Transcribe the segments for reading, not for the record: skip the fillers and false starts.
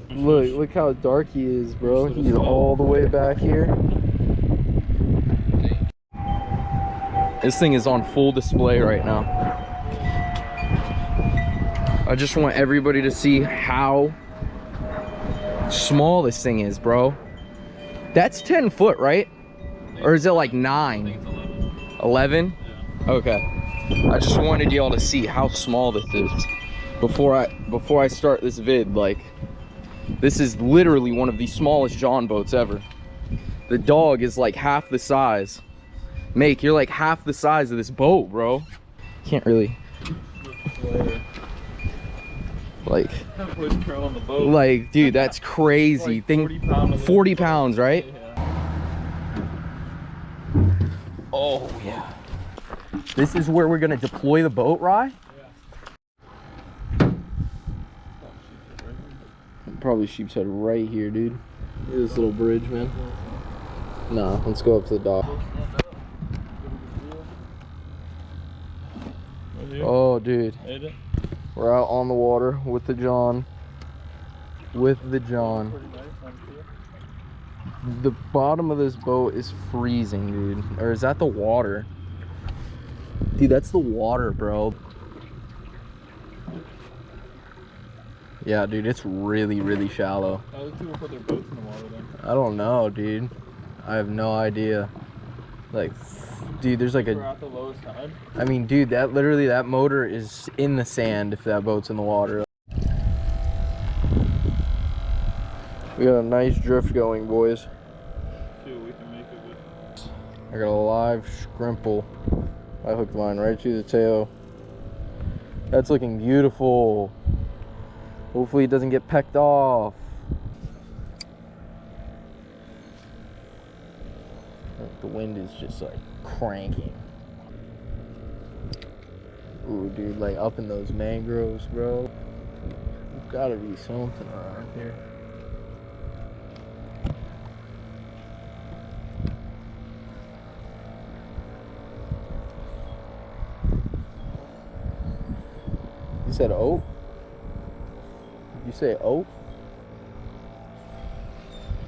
Look how dark he is, bro. He's all the way back here. This thing is on full display right now. I just want everybody to see how small this thing is, bro. That's 10 foot, right? Or is it like 9? 11? Yeah. Okay. I just wanted y'all to see how small this is before I start this vid. Like, this is literally one of the smallest John boats ever. The dog is like half the size. Make, you're like half the size of this boat, bro. Can't really. Like, dude, that's crazy. Like Think 40 pounds, right? Yeah. Oh yeah. This is where we're gonna deploy the boat, Rye? Yeah. Probably sheep's head right here, dude. Look at this little bridge, man. Nah, let's go up to the dock. Oh, dude. We're out on the water with the John. The bottom of this boat is freezing, dude. Or is that the water? Dude, that's the water, bro. Yeah, dude, it's really, really shallow. How do people put their boats in the water then? I don't know, dude. I have no idea. Like, dude, there's like We're at the lowest tide. I mean, dude, that literally, that motor is in the sand if that boat's in the water. We got a nice drift going, boys. See what we can make of it. I got a live scrimple. I hooked mine right through the tail. That's looking beautiful. Hopefully it doesn't get pecked off. The wind is just like cranking. Ooh, dude, like up in those mangroves, bro. There's gotta be something around here. You said oak? You say oak?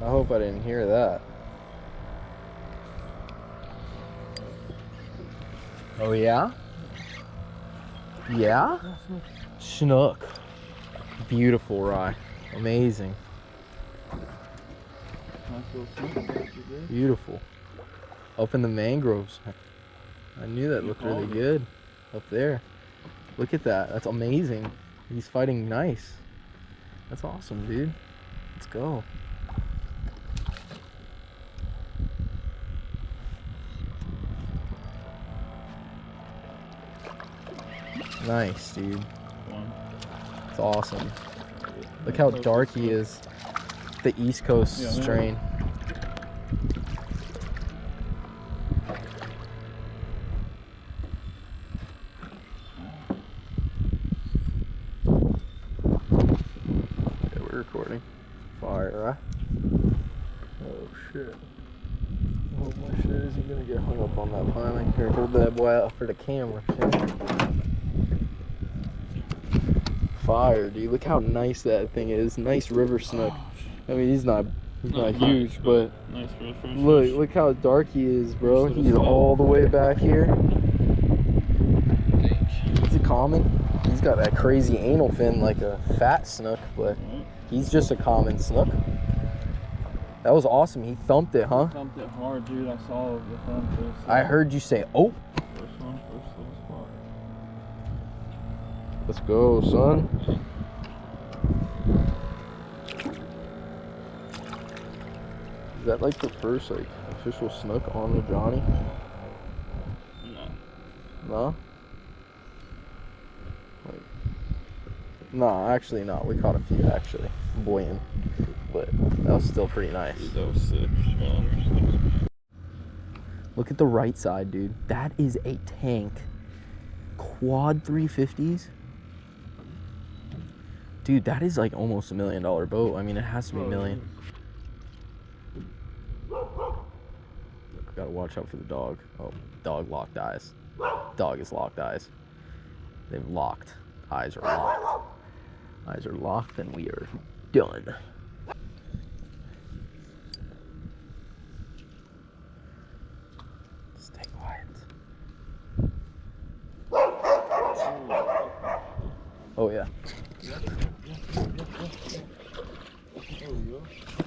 I hope I didn't hear that. Oh yeah? Yeah? Snook. Beautiful, Rye. Amazing. Beautiful. Up in the mangroves. I knew that looked really good. Up there. Look at that. That's amazing. He's fighting nice. That's awesome, dude. Let's go. Nice, dude. It's awesome. Look how dark he is. The East Coast strain. Recording. Fire, right? Oh shit. I hope my shit isn't gonna get hung up on that piling. Here, hold that boy out for the camera. Fire, dude. Look how nice that thing is. Nice river snook. I mean, he's not huge, but nice look how dark he is, bro. He's all the way back here. Is it common? He's got that crazy anal fin like a fat snook, but he's just a common snook. That was awesome. He thumped it, huh? He thumped it hard, dude. I saw the thump. I heard you say, oh. First one, first little spot. Let's go, son. Is that like the first like official snook on the Johnny? No. No? Like, no, actually no. We caught a few actually. Buoyant. But that was still pretty nice. Dude, that was sick, man. Look at the right side, dude. That is a tank. Quad 350s. Dude, that is like almost $1 million boat. I mean, it has to be a million. Gotta watch out for the dog. Oh, dog locked eyes. Dog is locked eyes. They've locked. Eyes are locked. Eyes are locked and we are done. Stay quiet. Oh yeah.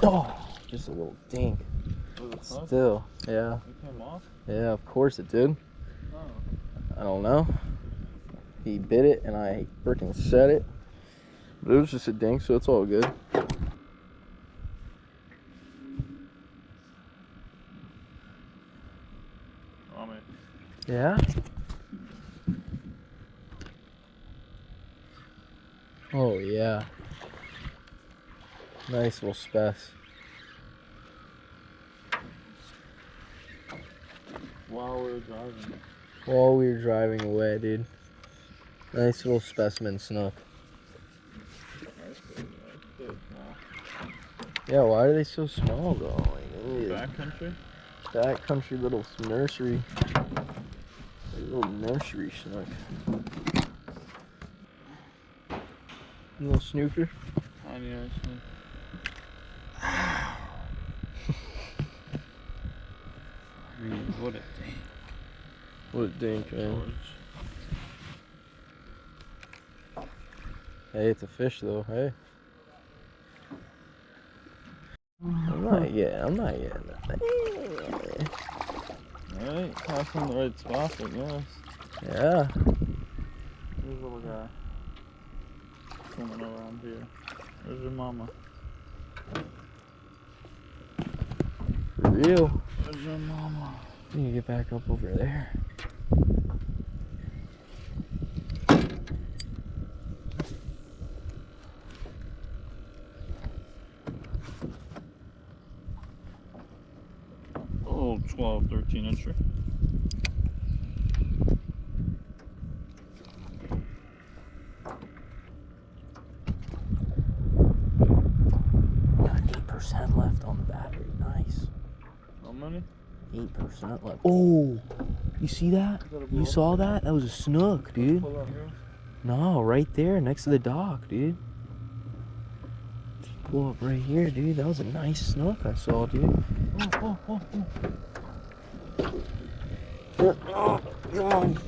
Oh, just a little dink. Still, yeah. It came off? Yeah, of course it did. Oh. I don't know. He bit it and I freaking set it. But it was just a dink, so it's all good. Yeah? Oh yeah. Nice little spec. While we were driving. While we were driving away, dude. Nice little specimen snook. Yeah, why are they so small though? Like, Backcountry? Backcountry little nursery. Little nursery snook. Little snooker. Tiny ass snook. What a dink. What a dink, man. George. Hey, it's a fish though, hey. I'm not getting that. Alright, passing the right spot, I guess. Yeah. There's a little guy. Swimming around here. There's your mama. For real. There's your mama. You need to get back up over there. Oh, 12, 13 incher. Got 8% left on the battery. Nice. How many? 8% left. Oh, you see that? You saw that? That was a snook, dude. Pull up here. No, right there next to the dock, dude. Just pull up right here, dude. That was a nice snook I saw, dude. Oh. Oh, God.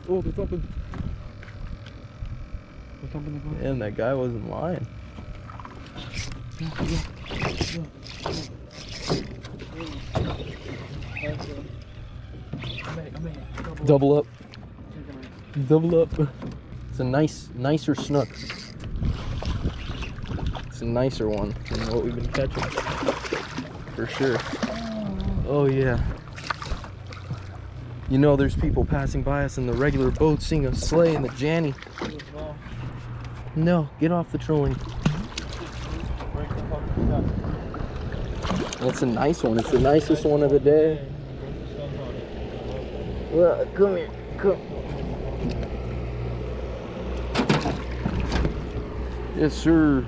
Oh, they're jumping. And that guy wasn't lying. Double up. Double up. It's a nicer snook. It's a nicer one than what we've been catching. For sure. Oh yeah. You know there's people passing by us in the regular boat seeing us slay in the Janny. No, get off the trolling. That's a nice one. It's the nicest one of the day. Well, come here. Come. Yes, sir.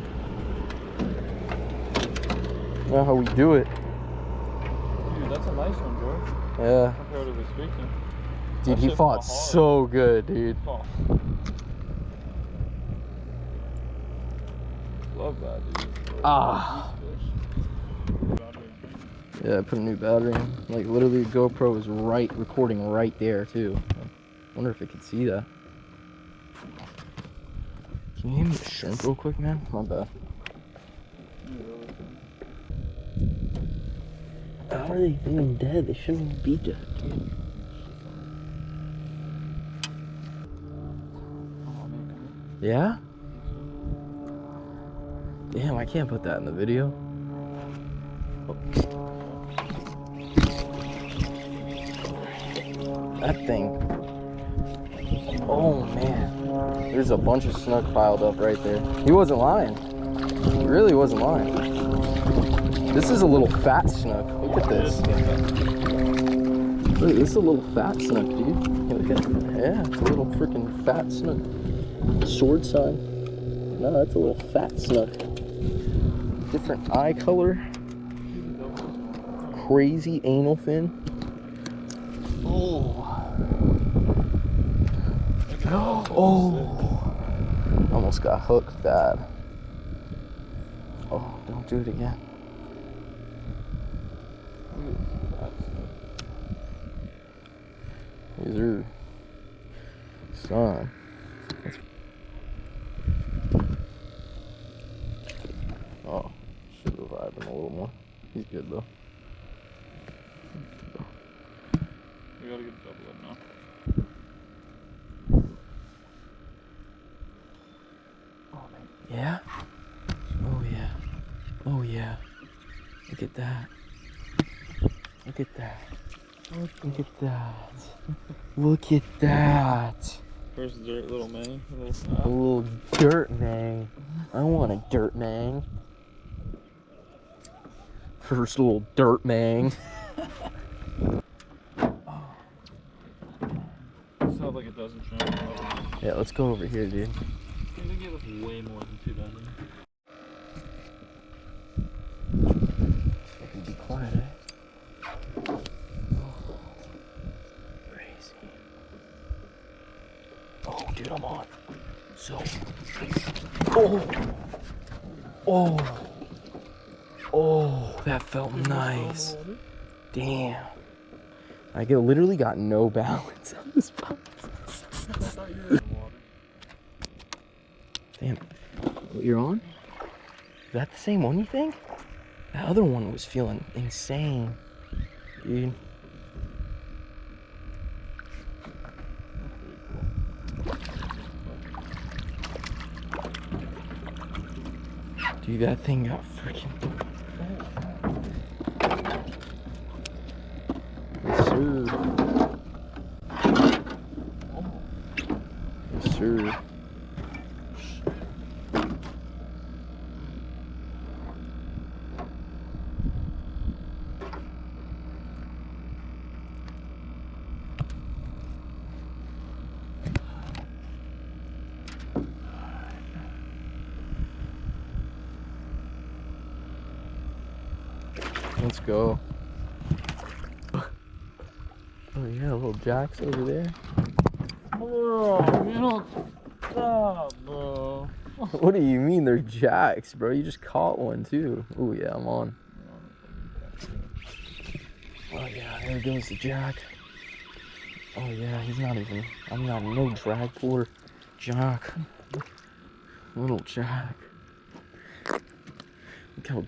Not how we do it. Dude, that's a nice one, George. Yeah. Comparatively speaking. Dude, he fought so good, dude. Oh. Love that, dude. Ah. Yeah, I put a new battery in. Like, literally, the GoPro was recording right there, too. I wonder if it could see that. Can you give me a shrimp real quick, man? My bad. How are they being dead? They shouldn't be dead, dude. Yeah? Damn, I can't put that in the video. That thing. Oh man. There's a bunch of snook piled up right there. He wasn't lying. He really wasn't lying. This is a little fat snook. Look at this. Look, this is a little fat snook, dude. Look at it. Yeah, it's a little freaking fat snook. Sword sign. No, that's a little fat snook. Different eye color. Crazy anal fin. Oh, almost got hooked bad. Oh, don't do it again. These are son. Oh, should revive him a little more. He's good though. We gotta get double in now. Yeah? Oh yeah. Oh yeah. Look at that. Look at that. Look at that. Look at that. First dirt, little man. A little dirt mang. I want a dirt mang. First little dirt mang. Sounds like a dozen shrimp. Yeah, let's go over here, dude. They gave us way more than 2 dozen. Be quiet, eh? Crazy. Oh, dude, I'm on. So. Oh. Oh. Oh, that felt nice. Damn. I literally got no balance on this boat. Damn. What, you're on? Is that the same one, you think? That other one was feeling insane, dude. Dude, that thing got freaking. Yes, sir. Yes, sir. Let's go. Oh yeah, little Jack's over there. Bro, you don't stop, bro. What do you mean they're Jacks, bro? You just caught one too. Oh yeah, I'm on. Oh yeah, there goes the Jack. Oh yeah, he's not even. I'm not no drag for Jack. Little Jack. Look how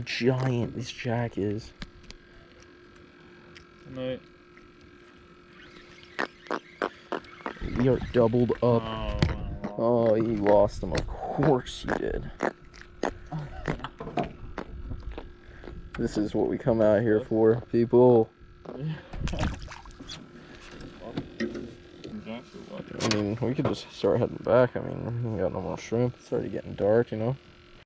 giant this Jack is. Mate. We are doubled up. Oh, Oh, you lost him. Of course you did. This is what we come out here for, people. I mean, we could just start heading back. I mean, we got no more shrimp. It's already getting dark, you know.